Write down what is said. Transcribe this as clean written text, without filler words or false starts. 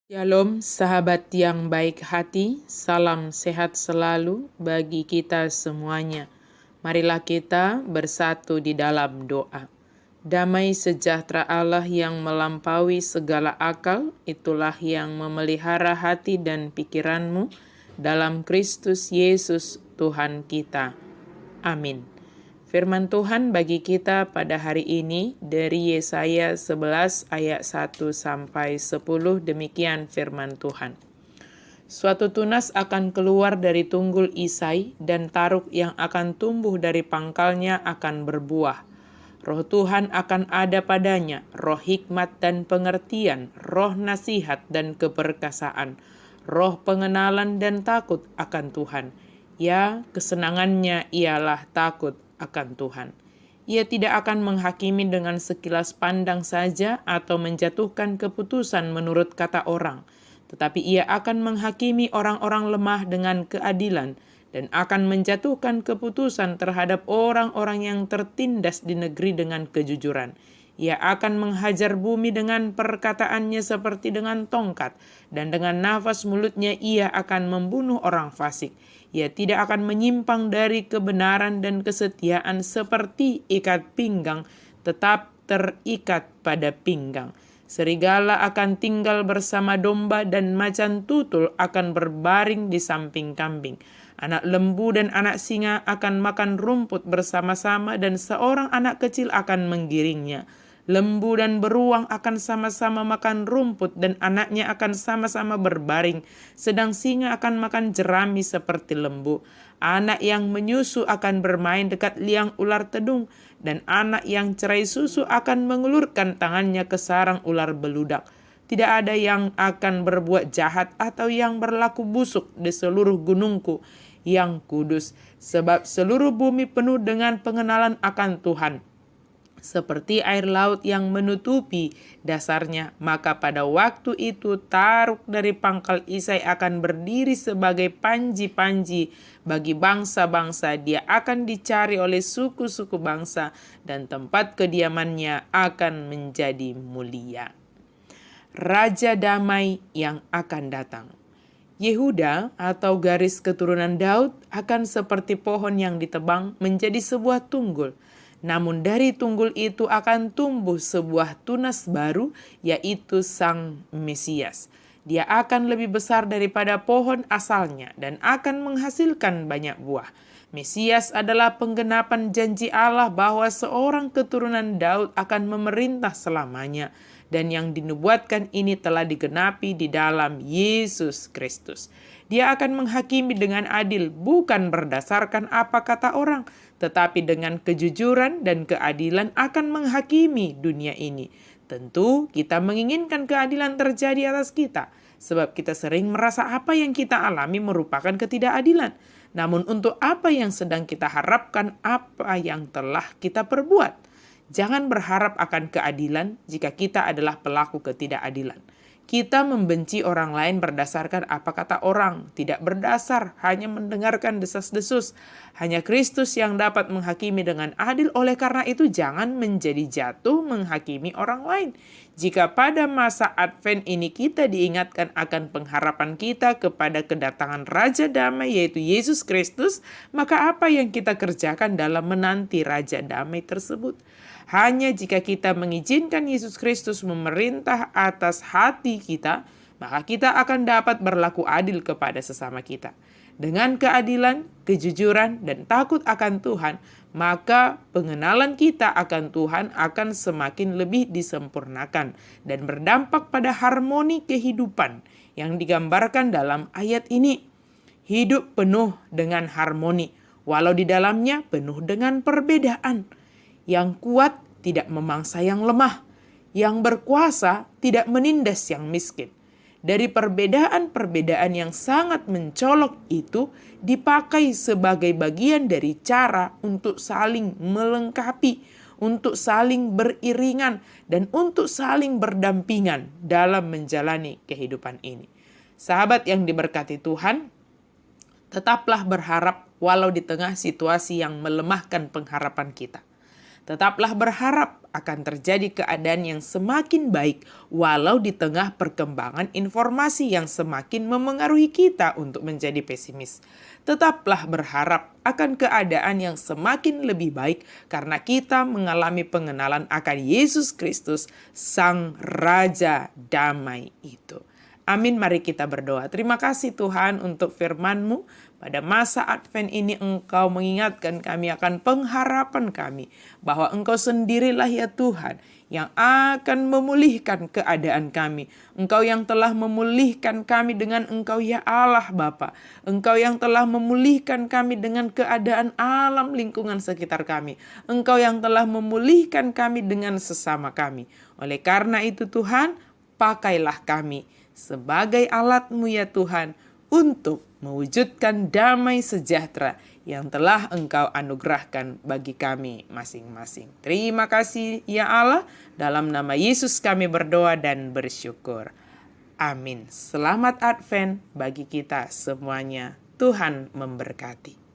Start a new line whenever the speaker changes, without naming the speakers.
Shalom sahabat yang baik hati, salam sehat selalu bagi kita semuanya. Marilah kita bersatu di dalam doa. Damai sejahtera Allah yang melampaui segala akal, itulah yang memelihara hati dan pikiranmu dalam Kristus Yesus Tuhan kita. Amin. Firman Tuhan bagi kita pada hari ini dari Yesaya 11 ayat 1 sampai 10, demikian firman Tuhan. Suatu tunas akan keluar dari tunggul Isai, dan taruk yang akan tumbuh dari pangkalnya akan berbuah. Roh Tuhan akan ada padanya, roh hikmat dan pengertian, roh nasihat dan keperkasaan, roh pengenalan dan takut akan Tuhan. Ya, kesenangannya ialah takut akan Tuhan. Ia tidak akan menghakimi dengan sekilas pandang saja atau menjatuhkan keputusan menurut kata orang, tetapi ia akan menghakimi orang-orang lemah dengan keadilan dan akan menjatuhkan keputusan terhadap orang-orang yang tertindas di negeri dengan kejujuran. Ia akan menghajar bumi dengan perkataannya seperti dengan tongkat, dan dengan nafas mulutnya ia akan membunuh orang fasik. Ia tidak akan menyimpang dari kebenaran dan kesetiaan seperti ikat pinggang, tetap terikat pada pinggang. Serigala akan tinggal bersama domba dan macan tutul akan berbaring di samping kambing. Anak lembu dan anak singa akan makan rumput bersama-sama dan seorang anak kecil akan menggiringnya. Lembu dan beruang akan sama-sama makan rumput dan anaknya akan sama-sama berbaring, sedang singa akan makan jerami seperti lembu. Anak yang menyusu akan bermain dekat liang ular tedung, dan anak yang cerai susu akan mengulurkan tangannya ke sarang ular beludak. Tidak ada yang akan berbuat jahat atau yang berlaku busuk di seluruh gunungku yang kudus, sebab seluruh bumi penuh dengan pengenalan akan Tuhan. Seperti air laut yang menutupi dasarnya, maka pada waktu itu taruk dari pangkal Isai akan berdiri sebagai panji-panji bagi bangsa-bangsa. Dia akan dicari oleh suku-suku bangsa, dan tempat kediamannya akan menjadi mulia. Raja damai yang akan datang. Yehuda atau garis keturunan Daud akan seperti pohon yang ditebang menjadi sebuah tunggul. Namun dari tunggul itu akan tumbuh sebuah tunas baru, yaitu Sang Mesias. Dia akan lebih besar daripada pohon asalnya dan akan menghasilkan banyak buah. Mesias adalah penggenapan janji Allah bahwa seorang keturunan Daud akan memerintah selamanya. Dan yang dinubuatkan ini telah digenapi di dalam Yesus Kristus. Dia akan menghakimi dengan adil, bukan berdasarkan apa kata orang, tetapi dengan kejujuran dan keadilan akan menghakimi dunia ini. Tentu kita menginginkan keadilan terjadi atas kita, sebab kita sering merasa apa yang kita alami merupakan ketidakadilan. Namun untuk apa yang sedang kita harapkan, apa yang telah kita perbuat. Jangan berharap akan keadilan jika kita adalah pelaku ketidakadilan. Kita membenci orang lain berdasarkan apa kata orang, tidak berdasar hanya mendengarkan desas-desus. Hanya Kristus yang dapat menghakimi dengan adil, oleh karena itu jangan menjadi jatuh menghakimi orang lain. Jika pada masa Advent ini kita diingatkan akan pengharapan kita kepada kedatangan Raja Damai yaitu Yesus Kristus, maka apa yang kita kerjakan dalam menanti Raja Damai tersebut? Hanya jika kita mengizinkan Yesus Kristus memerintah atas hati kita, maka kita akan dapat berlaku adil kepada sesama kita. Dengan keadilan, kejujuran, dan takut akan Tuhan, maka pengenalan kita akan Tuhan akan semakin lebih disempurnakan dan berdampak pada harmoni kehidupan yang digambarkan dalam ayat ini. Hidup penuh dengan harmoni, walau di dalamnya penuh dengan perbedaan. Yang kuat tidak memangsa yang lemah, yang berkuasa tidak menindas yang miskin. Dari perbedaan-perbedaan yang sangat mencolok itu dipakai sebagai bagian dari cara untuk saling melengkapi, untuk saling beriringan, dan untuk saling berdampingan dalam menjalani kehidupan ini. Sahabat yang diberkati Tuhan, tetaplah berharap walau di tengah situasi yang melemahkan pengharapan kita. Tetaplah berharap akan terjadi keadaan yang semakin baik walau di tengah perkembangan informasi yang semakin memengaruhi kita untuk menjadi pesimis. Tetaplah berharap akan keadaan yang semakin lebih baik karena kita mengalami pengenalan akan Yesus Kristus, Sang Raja Damai itu. Amin, mari kita berdoa. Terima kasih Tuhan untuk firman-Mu. Pada masa Advent ini Engkau mengingatkan kami akan pengharapan kami. Bahwa Engkau sendirilah ya Tuhan yang akan memulihkan keadaan kami. Engkau yang telah memulihkan kami dengan Engkau ya Allah Bapa. Engkau yang telah memulihkan kami dengan keadaan alam lingkungan sekitar kami. Engkau yang telah memulihkan kami dengan sesama kami. Oleh karena itu Tuhan, pakailah kami sebagai alat-Mu ya Tuhan untuk mewujudkan damai sejahtera yang telah Engkau anugerahkan bagi kami masing-masing. Terima kasih ya Allah, dalam nama Yesus kami berdoa dan bersyukur. Amin. Selamat Advent bagi kita semuanya. Tuhan memberkati.